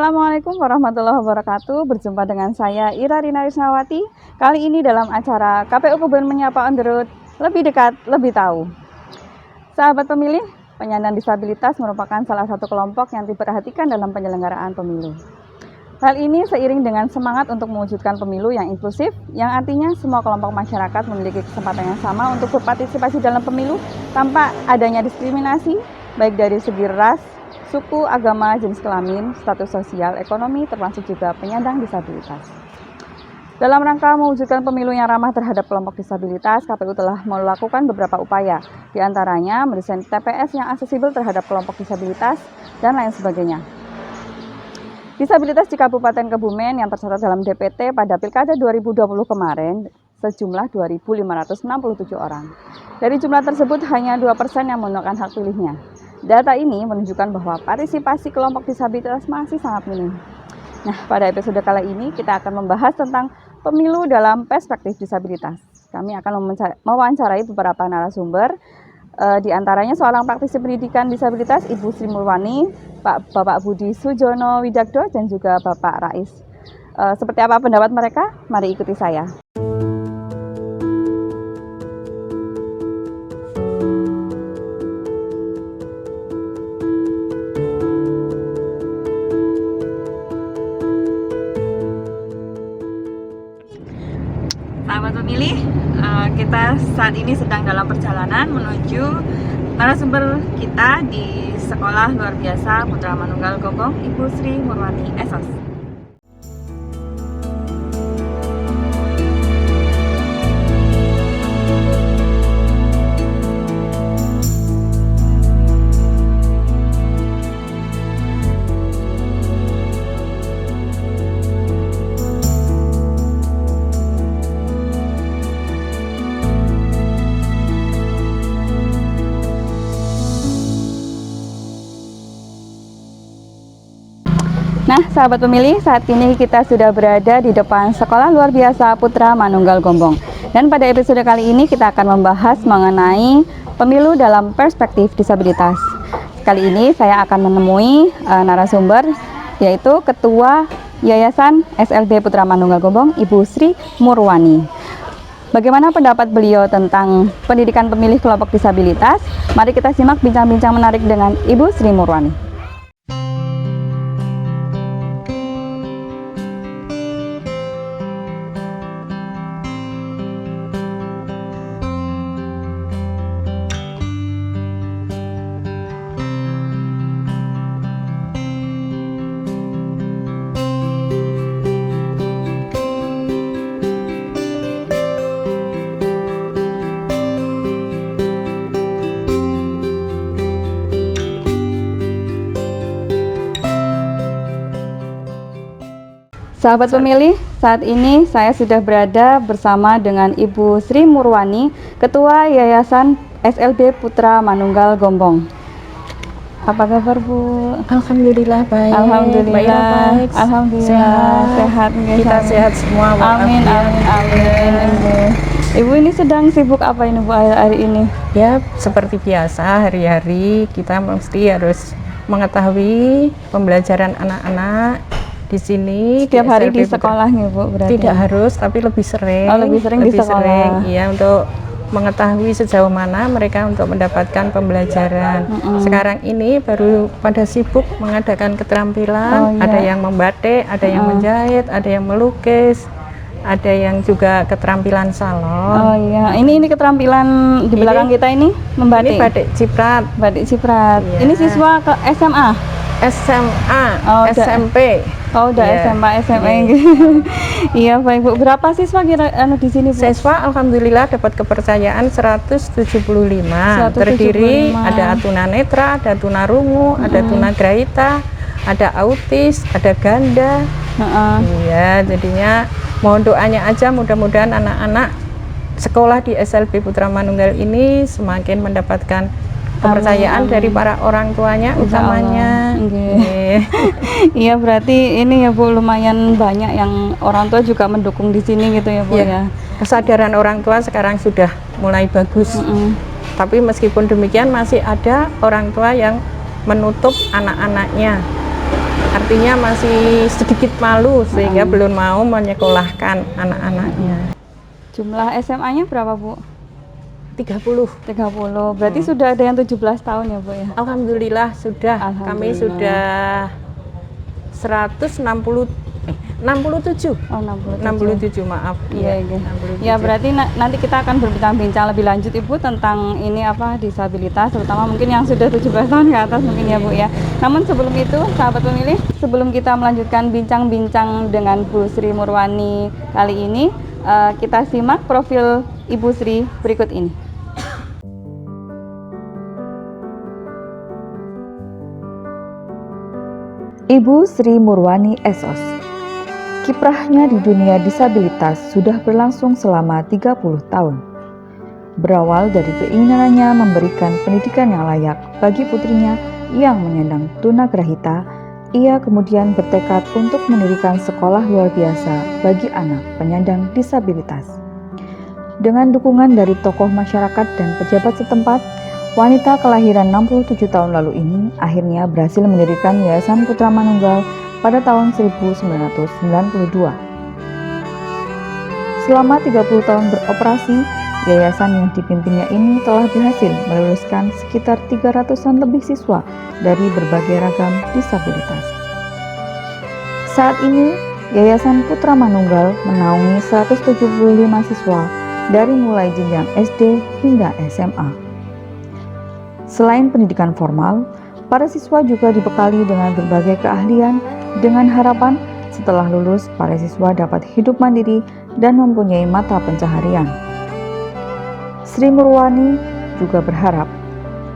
Assalamualaikum warahmatullahi wabarakatuh. Berjumpa dengan saya Ira Rina Risnawati. Kali ini dalam acara KPU Kebun Menyapa on the Road, lebih dekat, lebih tahu. Sahabat pemilih, penyandang disabilitas merupakan salah satu kelompok yang diperhatikan dalam penyelenggaraan pemilu. Hal ini seiring dengan semangat untuk mewujudkan pemilu yang inklusif, yang artinya semua kelompok masyarakat memiliki kesempatan yang sama untuk berpartisipasi dalam pemilu tanpa adanya diskriminasi, baik dari segi ras, suku, agama, jenis kelamin, status sosial, ekonomi, termasuk juga penyandang disabilitas. Dalam rangka mewujudkan pemilu yang ramah terhadap kelompok disabilitas, KPU telah melakukan beberapa upaya, di antaranya mendesain TPS yang aksesibel terhadap kelompok disabilitas, dan lain sebagainya. Disabilitas di Kabupaten Kebumen yang tercatat dalam DPT pada Pilkada 2020 kemarin sejumlah 2.567 orang. Dari jumlah tersebut hanya 2% yang menggunakan hak pilihnya. Data ini menunjukkan bahwa partisipasi kelompok disabilitas masih sangat minim. Nah, pada episode kali ini kita akan membahas tentang pemilu dalam perspektif disabilitas. Kami akan mewawancarai beberapa narasumber, di antaranya seorang praktisi pendidikan disabilitas Ibu Sri Murwani, Bapak Budi Sujono Widagdo, dan juga Bapak Rais. Seperti apa pendapat mereka? Mari ikuti saya. Sahabat pemilih, kita saat ini sedang dalam perjalanan menuju narasumber kita di Sekolah Luar Biasa Putra Manunggal Gombong, Ibu Sri Murwani SOS. Nah, sahabat pemilih, saat ini kita sudah berada di depan Sekolah Luar Biasa Putra Manunggal Gombong. Dan pada episode kali ini kita akan membahas mengenai pemilu dalam perspektif disabilitas. Kali ini saya akan menemui narasumber, yaitu Ketua Yayasan SLB Putra Manunggal Gombong, Ibu Sri Murwani. Bagaimana pendapat beliau tentang pendidikan pemilih kelompok disabilitas? Mari kita simak bincang-bincang menarik dengan Ibu Sri Murwani. Sahabat pemilih, saat ini saya sudah berada bersama dengan Ibu Sri Murwani, Ketua Yayasan SLB Putra Manunggal Gombong. Apa kabar, Bu? Alhamdulillah baik. Alhamdulillah. Baik. Alhamdulillah sehat. Kita sehat semua. Amin, amin, amin. Ibu ini sedang sibuk apa ini, Bu, hari ini? Ya, seperti biasa hari-hari kita mesti harus mengetahui pembelajaran anak-anak di sini. Setiap hari di sekolahnya, Bu, berarti? Tidak harus, tapi lebih sering. Oh, lebih sering di sekolah. Iya, untuk mengetahui sejauh mana mereka untuk mendapatkan pembelajaran. Sekarang ini baru pada sibuk mengadakan keterampilan. Ada yang membatik, ada yang menjahit, ada yang melukis, ada yang juga keterampilan salon. Oh iya, ini keterampilan di belakang kita ini membatik. Ini batik ciprat. Batik ciprat. Iya. Ini siswa ke SMA? SMA, SMP. Oh, udah SMA, SMA. Iya, baik, Bu. Berapa siswa kira di sini, Bu? Siswa alhamdulillah dapat kepercayaan 175. Terdiri ada tunanetra, ada tunarungu, ada tunagrahita, ada autis, ada ganda. Iya, jadinya mohon doanya aja, mudah-mudahan anak-anak sekolah di SLB Putra Manunggal ini semakin mendapatkan kepercayaan dari para orang tuanya utamanya. Iya, berarti ini ya, Bu, lumayan banyak yang orang tua juga mendukung di sini gitu ya, Bu, ya. Kesadaran orang tua sekarang sudah mulai bagus. Tapi meskipun demikian masih ada orang tua yang menutup anak-anaknya. artinya masih sedikit malu sehingga belum mau menyekolahkan anak-anaknya. Jumlah SMA-nya berapa, Bu? 30. 30. Berarti sudah ada yang 17 tahun ya, Bu ya? Alhamdulillah sudah. Kami sudah 67. Oh, 67. 67, maaf. Iya, iya. 67. Ya, berarti nanti kita akan berbincang-bincang lebih lanjut Ibu tentang ini disabilitas, terutama mungkin yang sudah 17 tahun ke atas mungkin ya, Bu ya. Namun sebelum itu, sahabat pemilih, sebelum kita melanjutkan bincang-bincang dengan Bu Sri Murwani kali ini, kita simak profil Ibu Sri berikut ini. Ibu Sri Murwani SOS. Kiprahnya di dunia disabilitas sudah berlangsung selama 30 tahun. Berawal dari keinginannya memberikan pendidikan yang layak bagi putrinya yang menyandang tunagrahita, ia kemudian bertekad untuk mendirikan sekolah luar biasa bagi anak penyandang disabilitas. Dengan dukungan dari tokoh masyarakat dan pejabat setempat, wanita kelahiran 67 tahun lalu ini akhirnya berhasil mendirikan Yayasan Putra Manunggal pada tahun 1992. Selama 30 tahun beroperasi, yayasan yang dipimpinnya ini telah berhasil meluluskan sekitar 300-an lebih siswa dari berbagai ragam disabilitas. Saat ini, Yayasan Putra Manunggal menaungi 175 siswa dari mulai jenjang SD hingga SMA. Selain pendidikan formal, para siswa juga dibekali dengan berbagai keahlian dengan harapan setelah lulus para siswa dapat hidup mandiri dan mempunyai mata pencaharian. Sri Murwani juga berharap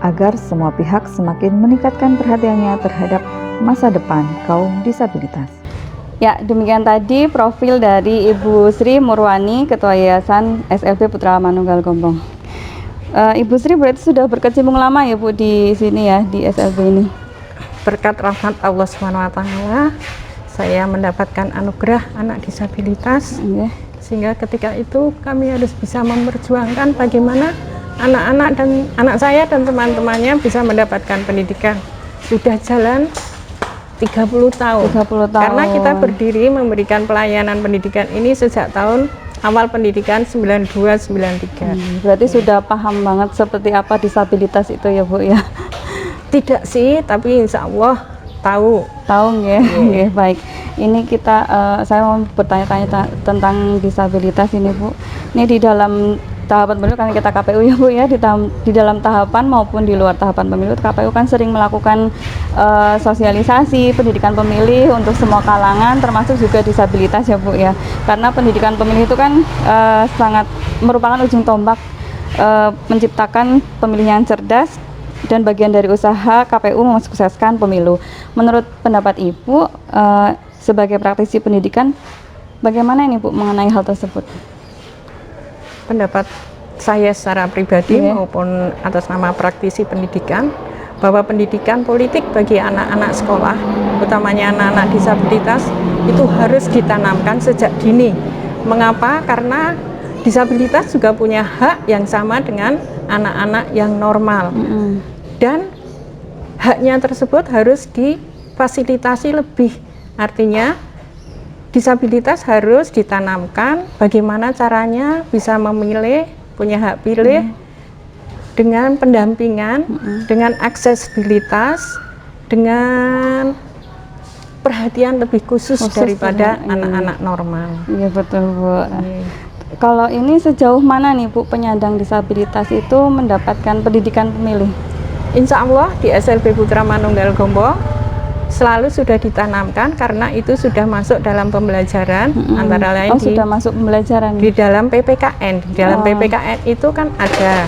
agar semua pihak semakin meningkatkan perhatiannya terhadap masa depan kaum disabilitas. Ya, demikian tadi profil dari Ibu Sri Murwani, Ketua Yayasan SLB Putra Manunggal Gombong. Ibu Sri berarti sudah berkecimpung lama ya Bu di sini ya, di SLB ini. Berkat rahmat Allah SWT, saya mendapatkan anugerah anak disabilitas. Sehingga ketika itu kami harus bisa memperjuangkan bagaimana anak-anak dan anak saya dan teman-temannya bisa mendapatkan pendidikan. Sudah jalan 30 tahun. 30 tahun. Karena kita berdiri memberikan pelayanan pendidikan ini sejak tahun awal pendidikan 92-93. Berarti sudah paham banget seperti apa disabilitas itu ya Bu ya? Tidak sih, tapi insya Allah tahu. Tahu ya, baik. Ini kita, saya mau bertanya-tanya tentang disabilitas ini Bu. Ini di dalam tahapan pemilu, karena kita KPU ya Bu ya, di dalam tahapan maupun di luar tahapan pemilu, KPU kan sering melakukan sosialisasi pendidikan pemilih untuk semua kalangan, termasuk juga disabilitas ya Bu ya. Karena pendidikan pemilih itu kan sangat merupakan ujung tombak menciptakan pemilih yang cerdas dan bagian dari usaha KPU mensukseskan pemilu. Menurut pendapat Ibu sebagai praktisi pendidikan, bagaimana ini Bu mengenai hal tersebut? Pendapat saya secara pribadi maupun atas nama praktisi pendidikan, bahwa pendidikan politik bagi anak-anak sekolah, utamanya anak-anak disabilitas, itu harus ditanamkan sejak dini. Mengapa? Karena disabilitas juga punya hak yang sama dengan anak-anak yang normal. Dan haknya tersebut harus difasilitasi lebih. Artinya disabilitas harus ditanamkan bagaimana caranya bisa memilih, punya hak pilih dengan pendampingan, dengan aksesibilitas, dengan perhatian lebih khusus daripada anak-anak normal. Iya betul Bu. Kalau ini sejauh mana nih Bu penyandang disabilitas itu mendapatkan pendidikan pemilih? Insya Allah di SLB Putra Manunggal Gombong selalu sudah ditanamkan karena itu sudah masuk dalam pembelajaran, antara lain sudah masuk pembelajaran di dalam PPKN. Di dalam PPKN itu kan ada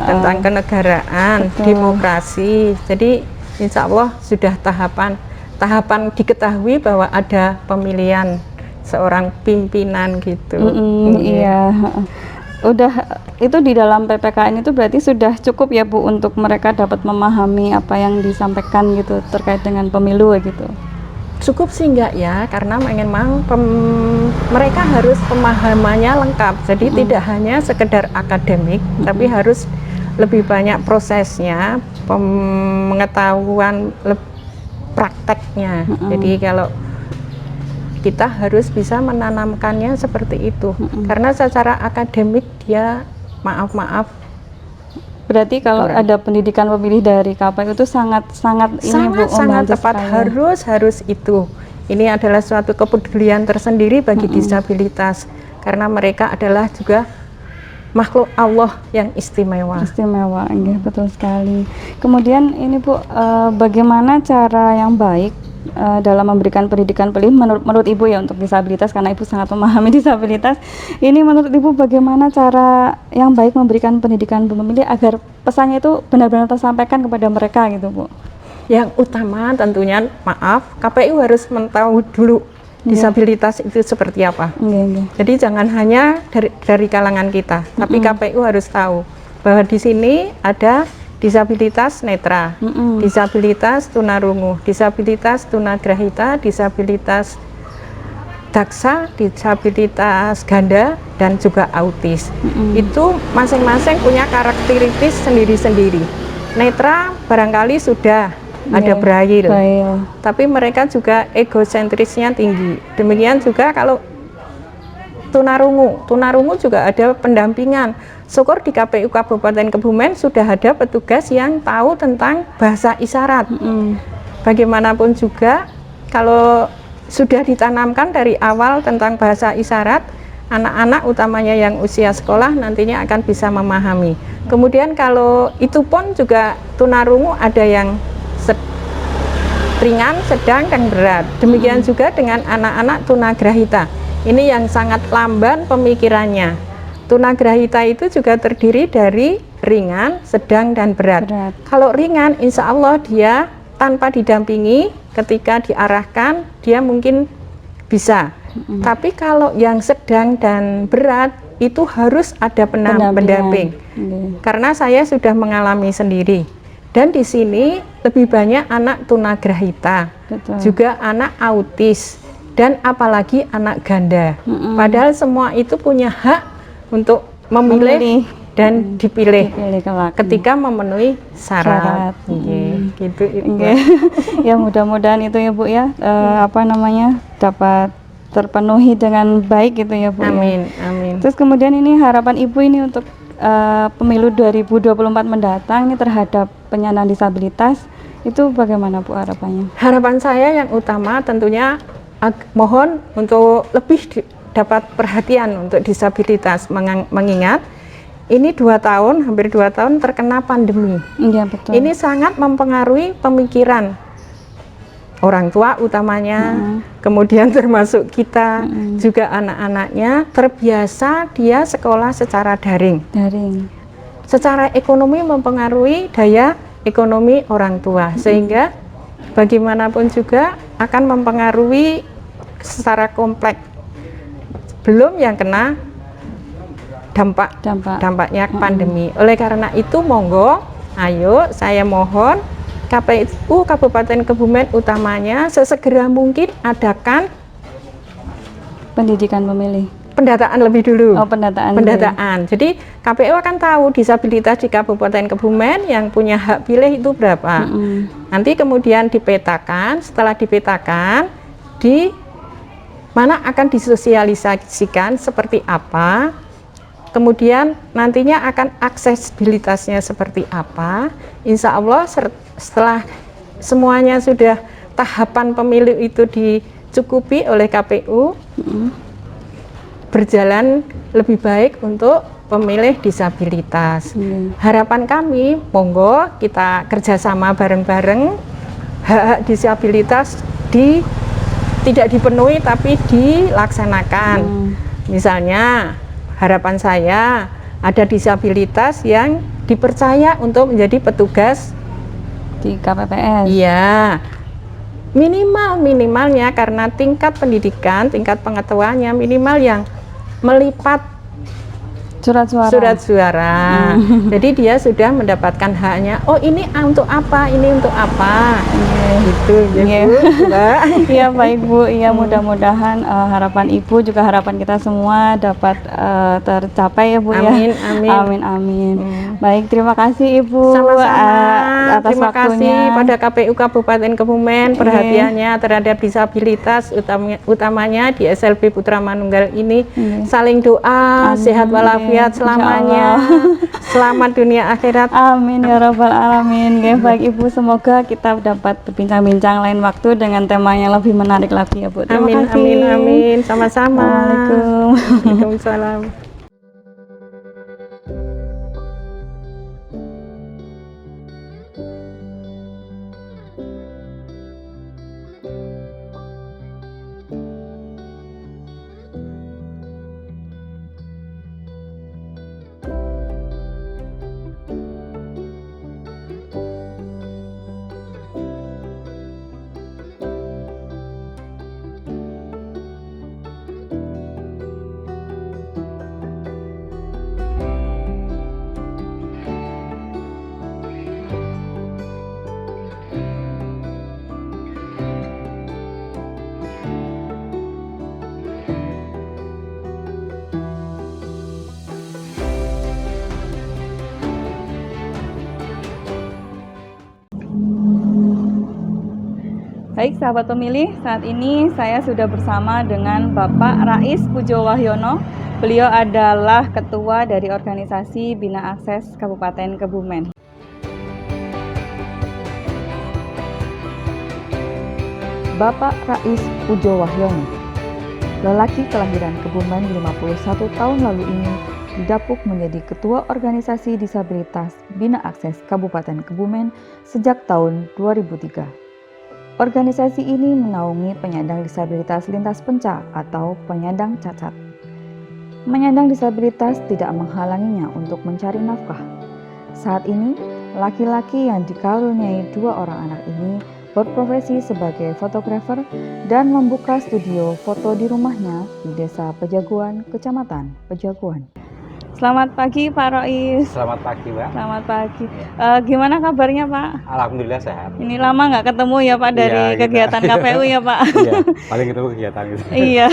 tentang kenegaraan, demokrasi. Jadi insya Allah sudah tahapan diketahui bahwa ada pemilihan seorang pimpinan gitu. Iya. Udah itu di dalam PPKN itu berarti sudah cukup ya Bu untuk mereka dapat memahami apa yang disampaikan gitu terkait dengan pemilu gitu. Cukup sih enggak ya, karena memang mereka harus pemahamannya lengkap. Jadi tidak hanya sekedar akademik, tapi harus lebih banyak prosesnya, pengetahuan prakteknya. Jadi kalau kita harus bisa menanamkannya seperti itu. Karena secara akademik dia maaf Berarti kalau ada pendidikan pemilih dari KPU itu sangat tepat, harus itu. Ini adalah suatu kepedulian tersendiri bagi disabilitas, karena mereka adalah juga makhluk Allah yang istimewa. Istimewa, ya, betul sekali. Kemudian ini Bu, bagaimana cara yang baik dalam memberikan pendidikan pemilih menurut Ibu ya untuk disabilitas, karena Ibu sangat memahami disabilitas. Ini menurut Ibu bagaimana cara yang baik memberikan pendidikan pemilih agar pesannya itu benar-benar tersampaikan kepada mereka gitu Bu? Yang utama tentunya KPU harus mengetahui dulu disabilitas itu seperti apa. Jadi jangan hanya dari kalangan kita, tapi KPU harus tahu bahwa di sini ada disabilitas netra, disabilitas tunarungu, disabilitas tunagrahita, disabilitas daksa, disabilitas ganda, dan juga autis. Itu masing-masing punya karakteristik sendiri-sendiri. Netra barangkali sudah ada braille, tapi mereka juga egosentrisnya tinggi. Demikian juga kalau tunarungu juga ada pendampingan. Syukur di KPU Kabupaten Kebumen sudah ada petugas yang tahu tentang bahasa isyarat. Bagaimanapun juga kalau sudah ditanamkan dari awal tentang bahasa isyarat, anak-anak utamanya yang usia sekolah nantinya akan bisa memahami. Kemudian kalau itu pun juga tunarungu ada yang ringan, sedang, dan berat. Demikian juga dengan anak-anak tunagrahita. Ini yang sangat lamban pemikirannya. Tunagrahita itu juga terdiri dari ringan, sedang, dan berat. Kalau ringan, insya Allah dia tanpa didampingi, ketika diarahkan, dia mungkin bisa. Tapi kalau yang sedang dan berat, itu harus ada pendamping. Karena saya sudah mengalami sendiri. Dan di sini lebih banyak anak tunagrahita, juga anak autis, dan apalagi anak ganda. Padahal semua itu punya hak untuk memilih dan dipilih ketika memenuhi syarat. Gitu itu. Ya mudah-mudahan itu ya Bu ya, dapat terpenuhi dengan baik gitu ya Bu. Amin, ya. Amin. Terus kemudian ini harapan Ibu ini untuk pemilu 2024 mendatang ini terhadap penyandang disabilitas, itu bagaimana Bu harapannya? Harapan saya yang utama tentunya mohon untuk lebih dapat perhatian untuk disabilitas, mengingat ini 2 tahun, hampir 2 tahun terkena pandemi. Iya, betul. Ini sangat mempengaruhi pemikiran orang tua utamanya, kemudian termasuk kita, juga anak-anaknya terbiasa dia sekolah secara daring. Secara ekonomi mempengaruhi daya ekonomi orang tua, sehingga bagaimanapun juga akan mempengaruhi secara kompleks. Belum yang kena dampaknya pandemi. Oleh karena itu monggo, ayo saya mohon KPU Kabupaten Kebumen utamanya sesegera mungkin adakan pendidikan pemilih. Pendataan lebih dulu. Pendataan. Jadi KPU akan tahu disabilitas di Kabupaten Kebumen yang punya hak pilih itu berapa. Nanti kemudian dipetakan, setelah dipetakan di mana akan disosialisasikan seperti apa, kemudian nantinya akan aksesibilitasnya seperti apa. Insya Allah setelah semuanya sudah tahapan pemilu itu dicukupi oleh KPU, berjalan lebih baik untuk pemilih disabilitas. Harapan kami, monggo kita kerjasama bareng-bareng, hak-hak disabilitas tidak dipenuhi tapi dilaksanakan. Misalnya harapan saya ada disabilitas yang dipercaya untuk menjadi petugas di KPPS. Iya, minimalnya karena tingkat pendidikan, tingkat pengetahuannya minimal yang melipat surat suara. Jadi dia sudah mendapatkan haknya. Oh ini untuk apa? Ini untuk apa? Gitu ya Bu. Mbak. Iya baik Bu. Iya mudah-mudahan harapan Ibu juga harapan kita semua dapat tercapai ya Bu. Amin, ya. amin. Amin amin. Baik terima kasih Ibu. Sama-sama. Atas Terima waktunya. kasih pada KPU Kabupaten Kebumen perhatiannya terhadap disabilitas utamanya di SLB Putra Manunggal ini. Saling doa, sehat walafiat selamanya. Selamat dunia akhirat. Amin ya rabbal alamin. Oke, baik Ibu, semoga kita dapat berbincang-bincang lain waktu dengan tema yang lebih menarik lagi ya Bu. Terima Amin, kasih. amin, amin. Sama-sama. Assalamualaikum. Waalaikumsalam. Baik sahabat pemilih, saat ini saya sudah bersama dengan Bapak Rais Pujo Wahyono. Beliau adalah ketua dari organisasi Bina Akses Kabupaten Kebumen. Bapak Rais Pujo Wahyono, lelaki kelahiran Kebumen 51 tahun lalu ini, didapuk menjadi ketua organisasi disabilitas Bina Akses Kabupaten Kebumen sejak tahun 2003. Organisasi ini menaungi penyandang disabilitas lintas penca atau penyandang cacat. Menyandang disabilitas tidak menghalanginya untuk mencari nafkah. Saat ini, laki-laki yang dikaruniai 2 orang anak ini berprofesi sebagai fotografer dan membuka studio foto di rumahnya di Desa Pejaguan, Kecamatan Pejaguan. Selamat pagi Pak Rais. Selamat pagi Mbak. Selamat pagi. Gimana kabarnya Pak? Alhamdulillah sehat. Ini lama nggak ketemu ya Pak dari kegiatan KPU ya Pak? Iya, paling ketemu kegiatan gitu. Iya.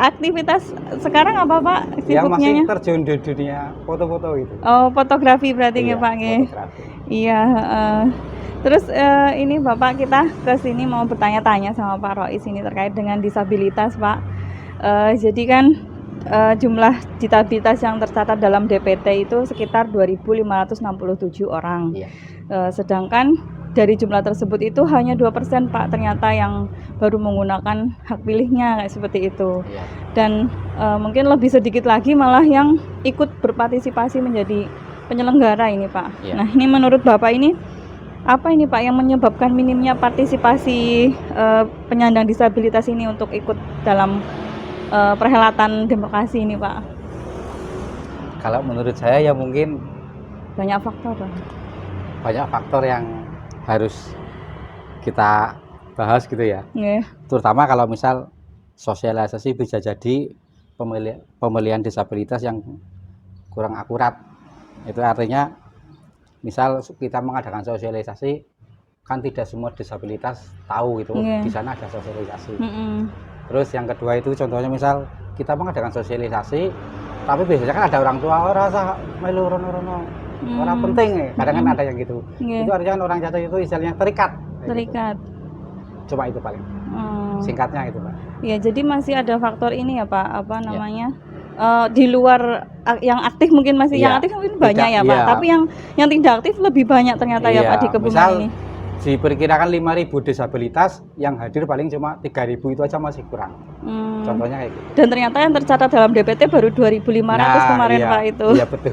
Aktivitas sekarang apa Pak? Yang masih Sibuknya? terjun di dunia foto-foto itu. Oh fotografi berarti ya Pak? Fotografi. Iya. Terus ini Bapak kita ke sini mau bertanya-tanya sama Pak Rais ini terkait dengan disabilitas Pak. Jadi kan jumlah disabilitas yang tercatat dalam DPT itu sekitar 2.567 orang. Iya. Sedangkan dari jumlah tersebut itu hanya 2% Pak ternyata yang baru menggunakan hak pilihnya kayak seperti itu. Iya. Dan mungkin lebih sedikit lagi malah yang ikut berpartisipasi menjadi penyelenggara ini Pak. Iya. Nah ini menurut Bapak ini apa ini Pak yang menyebabkan minimnya partisipasi penyandang disabilitas ini untuk ikut dalam perhelatan demokrasi ini Pak? Kalau menurut saya ya mungkin Banyak faktor Pak. banyak faktor yang harus kita bahas gitu ya. Nggih. Terutama kalau misal sosialisasi bisa jadi pemilihan disabilitas yang kurang akurat. Itu artinya misal kita mengadakan sosialisasi kan tidak semua disabilitas tahu gitu. Di sana ada sosialisasi. Terus yang kedua itu contohnya misal kita mengadakan sosialisasi tapi biasanya kan ada orang tua rasa melu rono-rono orang penting ya. Kadang kan ada yang gitu. Itu artinya kan orang cacat itu istilahnya terikat. Terikat. Cuma itu paling. Singkatnya itu Pak. Ya jadi masih ada faktor ini ya Pak, apa namanya? Di luar yang aktif mungkin masih yang aktif mungkin banyak ya Pak. Tapi yang tidak aktif lebih banyak ternyata ya Pak di Kebumen ini. Diperkirakan 5.000 disabilitas, yang hadir paling cuma 3.000 itu aja masih kurang. Contohnya kayak gitu. Dan ternyata yang tercatat dalam DPT baru 2.500 kemarin Pak itu. Iya betul.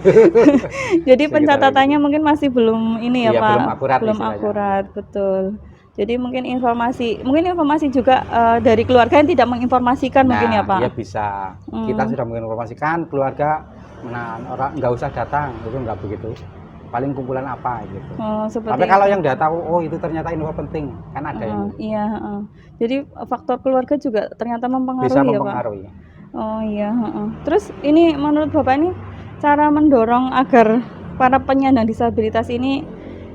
Jadi pencatatannya mungkin masih belum ini ya Pak. Belum akurat. Belum akurat, betul. Jadi mungkin informasi juga dari keluarga yang tidak menginformasikan mungkin ya Pak. Iya bisa. Kita sudah menginformasikan keluarga, orang nggak usah datang, itu nggak begitu. Paling kumpulan apa gitu. Tapi kalau yang udah tahu, oh itu ternyata info penting, kan ada yang. Iya. Jadi faktor keluarga juga ternyata mempengaruhi Bisa ya mempengaruhi. Pak. Oh iya, heeh. Terus ini menurut Bapak ini cara mendorong agar para penyandang disabilitas ini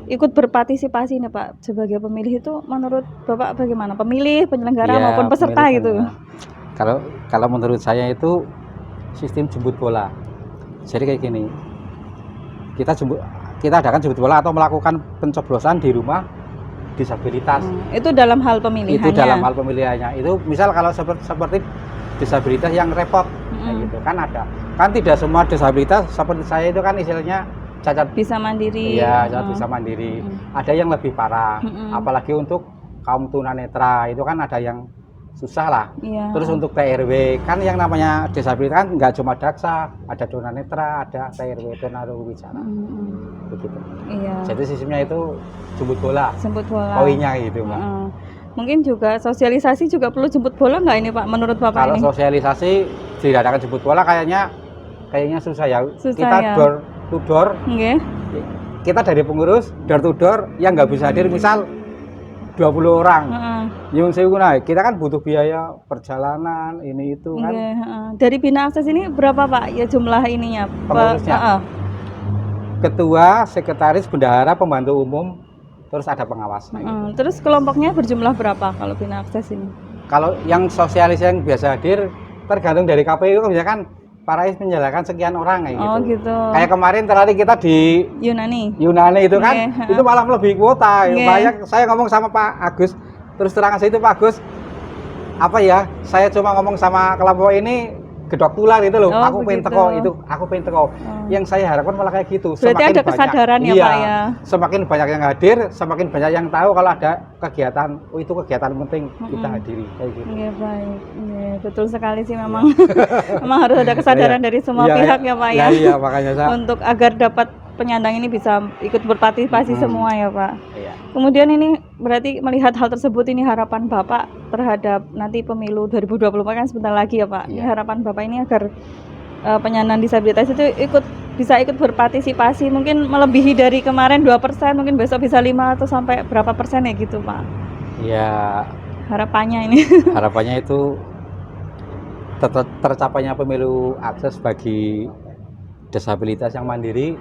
ikut berpartisipasi nih Pak sebagai pemilih itu menurut Bapak bagaimana? Pemilih, penyelenggara Ya, maupun peserta pemilih gitu? kalau kalau menurut saya itu sistem jemput bola. Jadi kayak gini, kita adakan jemput bola atau melakukan pencoblosan di rumah disabilitas. Itu dalam hal pemilihannya. Itu dalam hal pemilihannya. Itu misal kalau seperti disabilitas yang repot, kayak gitu kan ada. Kan tidak semua disabilitas seperti saya itu kan istilahnya cacat bisa mandiri. Iya, cacat bisa mandiri. Ada yang lebih parah. Apalagi untuk kaum tunanetra itu kan ada yang susah lah. Iya. Terus untuk TRW kan yang namanya disabilitas kan nggak cuma daksa, ada tunanetra, ada TRW tunarungu-wicara. Begitu. Iya. Jadi sistemnya itu jemput bola. Jemput bola. Poinnya gitu, Mbak. Mungkin juga sosialisasi juga perlu jemput bola nggak ini Pak menurut Bapak Kalau ini? sosialisasi diadakan jemput bola kayaknya susah ya. Susah kita ya. door to door. Nggih. Kita dari pengurus door to door yang nggak bisa hadir misal 20 orang. Yang saya kita kan butuh biaya perjalanan ini itu kan. Dari Bina Akses ini berapa Pak ya jumlah ininya? Pengurusnya. Ketua, sekretaris, bendahara, pembantu umum, terus ada pengawas. Gitu. Terus kelompoknya berjumlah berapa kalau Bina Akses ini? Kalau yang sosialis yang biasa hadir tergantung dari KPU, misalkan Pak Rais menjalankan sekian orang kayak gitu. Oh gitu. Kayak kemarin terakhir kita di Yunani itu kan, itu malah melebihi kuota. Banyak saya ngomong sama Pak Agus, terus terang aja itu Pak Agus, apa ya? Saya cuma ngomong sama kelompok ini gedok tular itu loh. Aku pengen teko itu, aku pengen teko. Yang saya harapkan malah kayak gitu. Berarti semakin ada kesadaran banyak, ya Pak ya. Semakin banyak yang hadir, semakin banyak yang tahu kalau ada kegiatan. Oh itu kegiatan penting kita hadiri kayak gitu. Iya baik. Iya, betul sekali sih memang. Memang harus ada kesadaran dari semua pihak ya Pak ya. Iya makanya saya. Untuk agar dapat penyandang ini bisa ikut berpartisipasi semua ya Pak. Iya. Kemudian ini berarti melihat hal tersebut ini harapan Bapak terhadap nanti pemilu 2024 kan sebentar lagi ya Pak. Ini harapan Bapak ini agar penyandang disabilitas itu bisa ikut berpartisipasi mungkin melebihi dari kemarin 2%, mungkin besok bisa 5 atau sampai berapa persen ya gitu Pak. Ya harapannya ini. Harapannya itu tercapainya pemilu akses bagi disabilitas yang mandiri.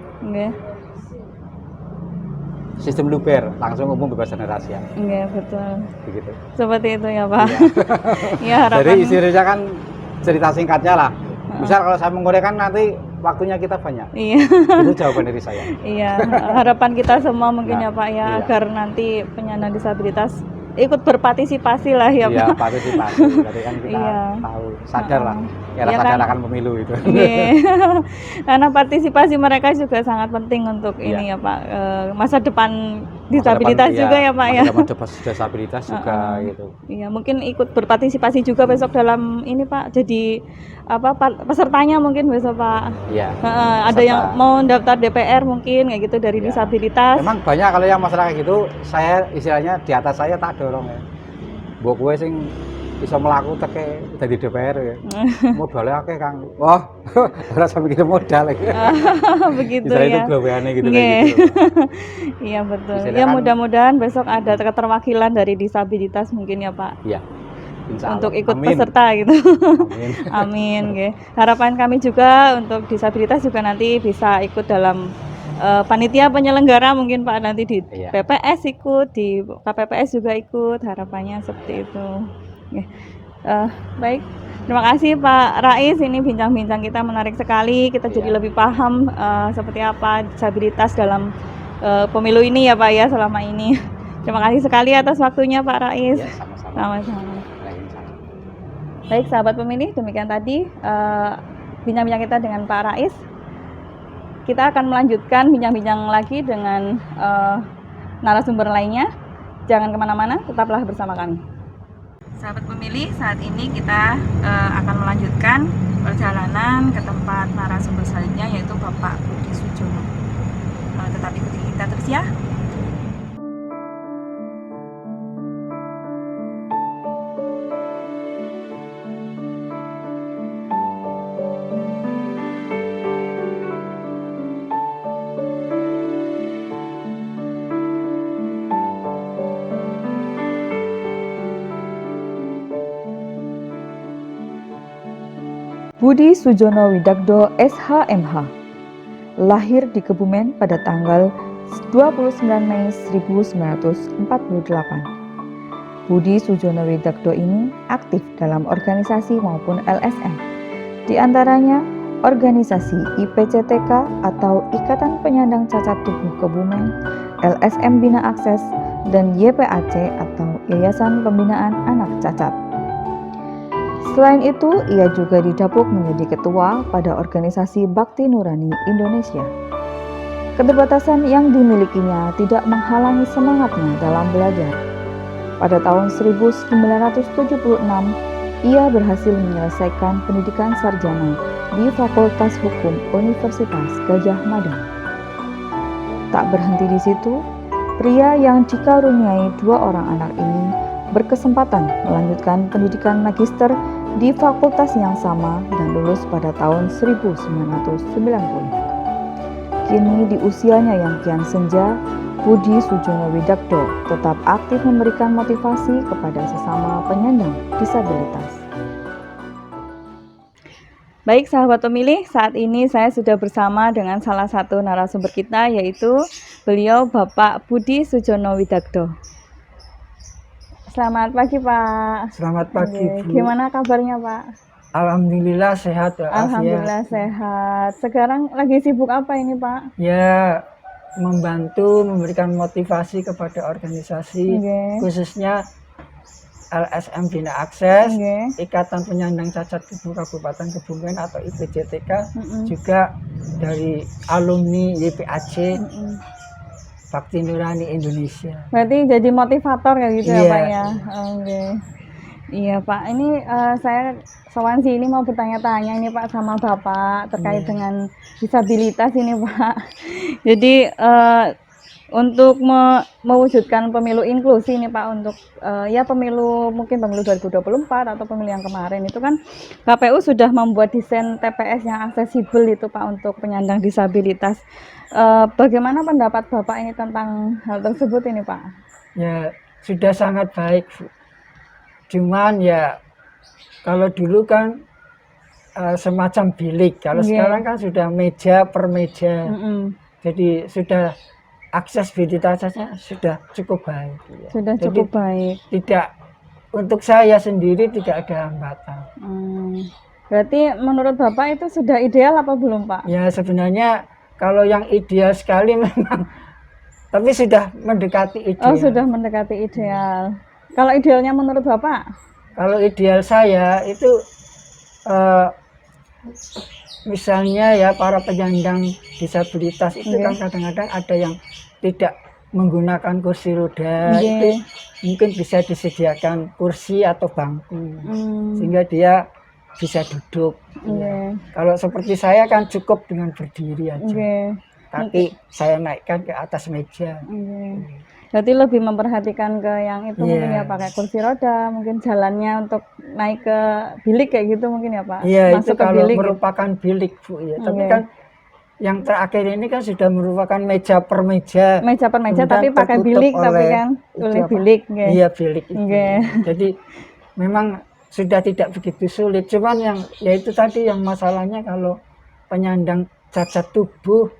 Sistem luber, langsung umum bebas dan rahasia. Iya betul. Begitu. Seperti itu ya Pak. Iya harapan. Jadi istilahnya kan cerita singkatnya lah. Misal kalau saya menguraikan nanti waktunya kita banyak. Iya. Itu jawaban dari saya. Iya, harapan kita semua mungkin ya Pak ya, agar nanti penyandang disabilitas ikut berpartisipasi lah ya Pak. Iya, partisipasi. Jadi kan kita tahu, sadar lah. Era sadar akan pemilu itu. Karena partisipasi mereka juga sangat penting untuk ini ya Pak, masa depan disabilitas juga ya Pak ya. Masa depan disabilitas juga gitu. Iya, mungkin ikut berpartisipasi juga besok dalam ini Pak. Jadi apa pesertanya mungkin besok Pak. Iya. Ada yang mau daftar DPR mungkin kayak gitu dari disabilitas. Memang banyak kalau yang masalah kayak gitu, saya istilahnya di atas saya tak dorong ya. Mbok kowe sing bisa melaku teke dadi DPR ya. Modalnya akeh Kang. Wah, ora sampe kita modal lagi. Begitu ya. Itu gaweane gitu kayak gitu. Iya betul. Ya mudah-mudahan besok ada keterwakilan dari disabilitas mungkin ya Pak. Iya. Untuk ikut peserta gitu. Amin. Amin nggih. Harapan kami juga untuk disabilitas juga nanti bisa ikut dalam panitia penyelenggara mungkin Pak nanti di PPS ikut, di KPPS juga ikut, harapannya seperti itu. Baik, terima kasih Pak Rais, ini bincang-bincang kita menarik sekali, kita jadi lebih paham seperti apa disabilitas dalam pemilu ini ya Pak ya selama ini. Terima kasih sekali atas waktunya Pak Rais. Ya, sama-sama. Sama-sama. Baik sahabat pemilih, demikian tadi bincang-bincang kita dengan Pak Rais. Kita akan melanjutkan bincang-bincang lagi dengan narasumber lainnya. Jangan kemana-mana, tetaplah bersama kami. Sahabat pemilih, saat ini kita akan melanjutkan perjalanan ke tempat narasumber selanjutnya, yaitu Bapak Budi Sujono. Tetap ikuti kita terus ya. Budi Sujono Widakdo SHMH, lahir di Kebumen pada tanggal 29 Mei 1948. Budi Sujono Widakdo ini aktif dalam organisasi maupun LSM, di antaranya organisasi IPCTK atau Ikatan Penyandang Cacat Tubuh Kebumen, LSM Bina Akses, dan YPAC atau Yayasan Pembinaan Anak Cacat. Selain itu, ia juga didapuk menjadi ketua pada organisasi Bakti Nurani Indonesia. Keterbatasan yang dimilikinya tidak menghalangi semangatnya dalam belajar. Pada tahun 1976, ia berhasil menyelesaikan pendidikan sarjana di Fakultas Hukum Universitas Gadjah Mada. Tak berhenti di situ, pria yang dikaruniai 2 orang anak ini berkesempatan melanjutkan pendidikan magister di fakultas yang sama dan lulus pada tahun 1990. Kini di usianya yang kian senja, Budi Sujono Widakdo tetap aktif memberikan motivasi kepada sesama penyandang disabilitas. Baik sahabat pemilih, saat ini saya sudah bersama dengan salah satu narasumber kita, yaitu beliau Bapak Budi Sujono Widakdo. Selamat pagi Pak. Selamat pagi Bu. Gimana kabarnya Pak? Alhamdulillah sehat ya. Alhamdulillah sehat. Sekarang lagi sibuk apa ini Pak? Ya, membantu memberikan motivasi kepada organisasi, khususnya LSM Bina Akses, Ikatan Penyandang Cacat Tubuh Kabupaten Kebumen atau IPCTK, juga dari alumni YPAC, Bakti Nurani Indonesia. Berarti jadi motivator kayak gitu ya Pak ya? Iya Pak, ini saya Sawansi ini mau bertanya-tanya ini Pak sama Bapak terkait dengan disabilitas ini Pak. Jadi untuk mewujudkan pemilu inklusi ini Pak, untuk ya pemilu mungkin pemilu 2024 atau pemilu yang kemarin itu kan KPU sudah membuat desain TPS yang aksesibel itu Pak untuk penyandang disabilitas. Bagaimana pendapat Bapak ini tentang hal tersebut ini Pak? Ya sudah sangat baik Bu. Cuman ya kalau dulu kan semacam bilik, kalau sekarang kan sudah meja per meja. Jadi sudah aksesibilitasnya sudah cukup baik. Sudah cukup baik. Tidak, untuk saya sendiri tidak ada hambatan. Berarti menurut Bapak itu sudah ideal apa belum Pak? Ya sebenarnya kalau yang ideal sekali memang, tapi sudah mendekati ideal. Oh sudah mendekati ideal. Kalau idealnya menurut Bapak? Kalau ideal saya itu misalnya ya para penyandang disabilitas itu kan kadang-kadang ada yang tidak menggunakan kursi roda, itu mungkin bisa disediakan kursi atau bangku sehingga dia bisa duduk. Kalau seperti saya kan cukup dengan berdiri aja, kaki saya naikkan ke atas meja. Berarti lebih memperhatikan ke yang itu mungkin ya pakai kursi roda, mungkin jalannya untuk naik ke bilik kayak gitu mungkin ya Pak? Iya, masuk itu ke kalau bilik, merupakan bilik Bu ya. Tapi kan yang terakhir ini kan sudah merupakan meja per meja. Meja per meja tapi pakai bilik tapi kan oleh bilik. Iya bilik itu. Jadi memang sudah tidak begitu sulit. Cuman yang yaitu tadi yang masalahnya kalau penyandang cacat tubuh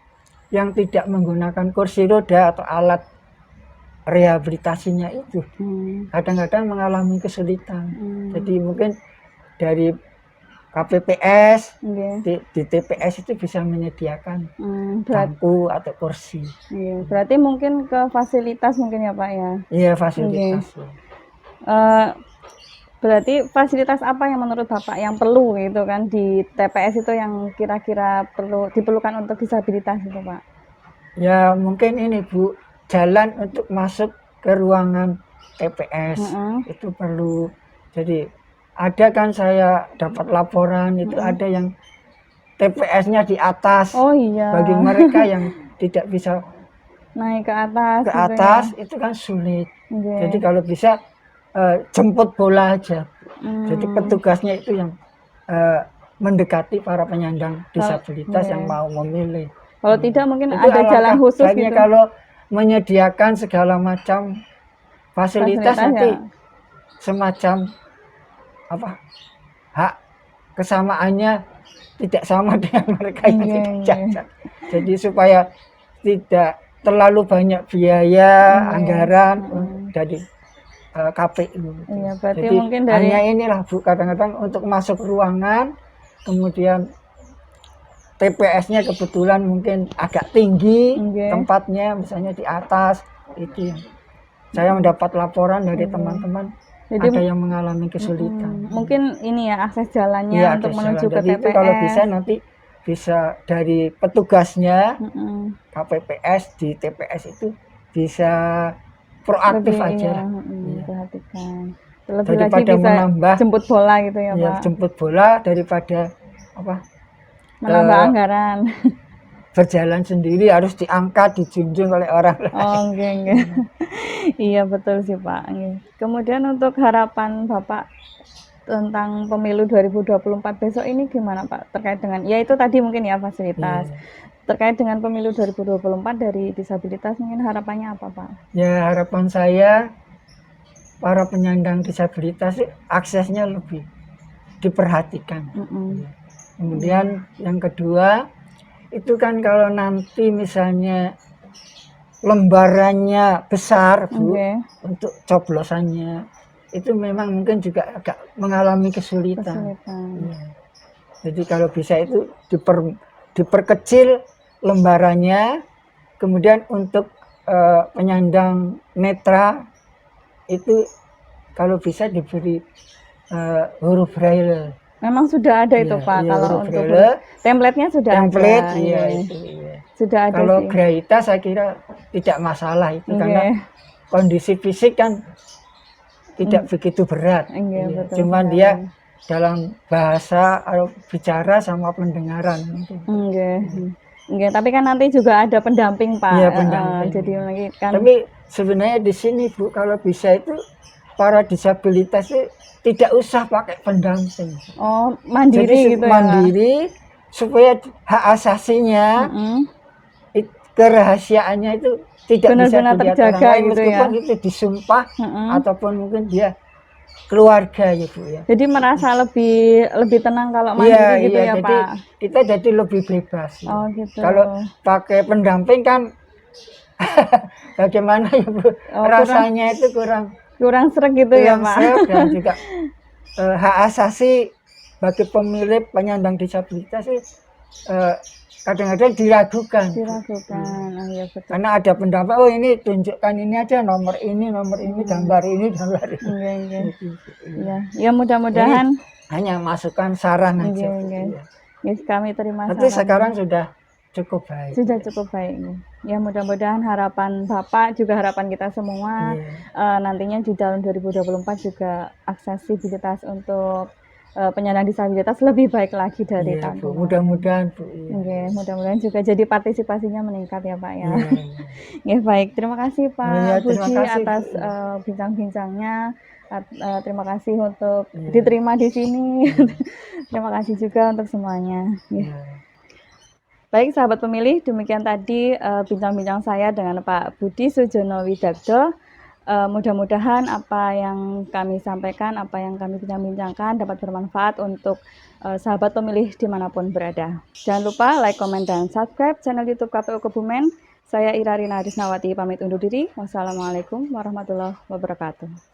yang tidak menggunakan kursi roda atau alat rehabilitasinya itu kadang-kadang mengalami kesulitan. Jadi mungkin dari KPPS di TPS itu bisa menyediakan bangku atau kursi. Berarti mungkin ke fasilitas mungkin ya Pak ya? Iya fasilitas. Berarti fasilitas apa yang menurut Bapak yang perlu gitu kan di TPS itu yang kira-kira perlu diperlukan untuk disabilitas itu Pak? Ya mungkin ini Bu, jalan untuk masuk ke ruangan TPS itu perlu. Jadi ada kan saya dapat laporan itu ada yang TPS-nya di atas. Oh iya. Bagi mereka yang tidak bisa naik ke atas. Ke atas gitu ya? Itu kan sulit. Jadi kalau bisa jemput bola aja. Jadi petugasnya itu yang mendekati para penyandang disabilitas yang mau memilih. Kalau tidak mungkin itu ada jalan khusus gitu. Kalau menyediakan segala macam fasilitas nanti semacam apa hak kesamaannya tidak sama dengan mereka yang Iya, tidak iya. cacat. Jadi supaya tidak terlalu banyak biaya anggaran dari KPU. Iya, berarti Jadi mungkin dari hanya inilah Bu, kadang-kadang untuk masuk ruangan, kemudian TPS-nya kebetulan mungkin agak tinggi Oke. tempatnya, misalnya di atas, itu yang saya mendapat laporan dari teman-teman Jadi ada yang mengalami kesulitan. mungkin ini ya akses jalannya Iya, untuk akses menuju jalan. ke Jadi TPS. itu kalau bisa nanti bisa dari petugasnya KPPS di TPS itu bisa proaktif lebih aja iya, lah. Iya. perhatikan. Lebih lagi Daripada bisa menambah jemput bola gitu ya, ya, Pak. jemput bola daripada apa Menambah eh, anggaran. berjalan sendiri harus diangkat dijunjung oleh orang lain. Oh, enggak. Iya, betul sih, Pak. Nggih. Kemudian untuk harapan Bapak tentang pemilu 2024 besok ini gimana, Pak? Terkait dengan ya itu tadi mungkin ya fasilitas. Iya. Terkait dengan pemilu 2024 dari disabilitas mungkin harapannya apa, Pak? Ya, harapan saya para penyandang disabilitas sih aksesnya lebih diperhatikan. Kemudian yang kedua itu kan kalau nanti misalnya lembarannya besar Bu, untuk coblosannya itu memang mungkin juga agak mengalami kesulitan. Ya. Jadi kalau bisa itu diperkecil lembarannya, kemudian untuk penyandang netra itu kalau bisa diberi huruf braille. Memang sudah ada itu, Iya, Pak. iya, Kalau huruf untuk braille, template-nya sudah template, ada. iya, Iya. itu, iya. Sudah ada Kalau sih. Graita saya kira tidak masalah itu karena kondisi fisik kan tidak begitu berat. Iya, Iya. betul Cuman sekali. dia dalam bahasa atau bicara sama pendengaran mungkin. Enggak, tapi kan nanti juga ada pendamping, Pak. Iya, pendamping. Jadi lagi kan Tapi sebenarnya di sini Bu, kalau bisa itu para disabilitas itu tidak usah pakai pendamping. oh, mandiri Jadi gitu ya, Pak? mandiri supaya hak asasinya kerahasiaannya itu tidak Benar-benar bisa dilihat terjaga orang lain, gitu ya. meskipun itu disumpah ataupun mungkin dia keluarga ya Bu ya. Jadi merasa lebih tenang kalau mandiri gitu ya, jadi Pak. kita jadi lebih bebas. Ya. Oh, gitu. Kalau pakai pendamping kan bagaimana ya Bu? Rasanya itu kurang sreg gitu ya, Pak. sreg dan juga hak asasi bagi pemilik penyandang disabilitas sih kadang-kadang diragukan. Oh, iya betul. Karena ada pendapat, oh ini tunjukkan ini aja nomor ini, gambar ini. Iya. Ya mudah-mudahan hanya masukan saran aja. Yes, kami terima Tapi saran. sekarang sudah cukup baik. Sudah cukup baik. Ya mudah-mudahan harapan Bapak juga harapan kita semua nantinya di tahun 2024 juga aksesibilitas untuk penyandang disabilitas lebih baik lagi dari tahun Bu. Mudah-mudahan Bu. Mudah-mudahan juga jadi partisipasinya meningkat ya, Pak ya. Baik, terima kasih Pak Puji atas bincang-bincangnya. Terima kasih untuk diterima di sini. Terima kasih juga untuk semuanya. Baik sahabat pemilih, demikian tadi bincang-bincang saya dengan Pak Budi Sujono Widagdo. Mudah-mudahan apa yang kami sampaikan, apa yang kami bincang-bincangkan dapat bermanfaat untuk sahabat pemilih dimanapun berada. Jangan lupa like, komen, dan subscribe channel YouTube KPU Kebumen. Saya Ira Rina Risnawati pamit undur diri. Wassalamualaikum warahmatullahi wabarakatuh.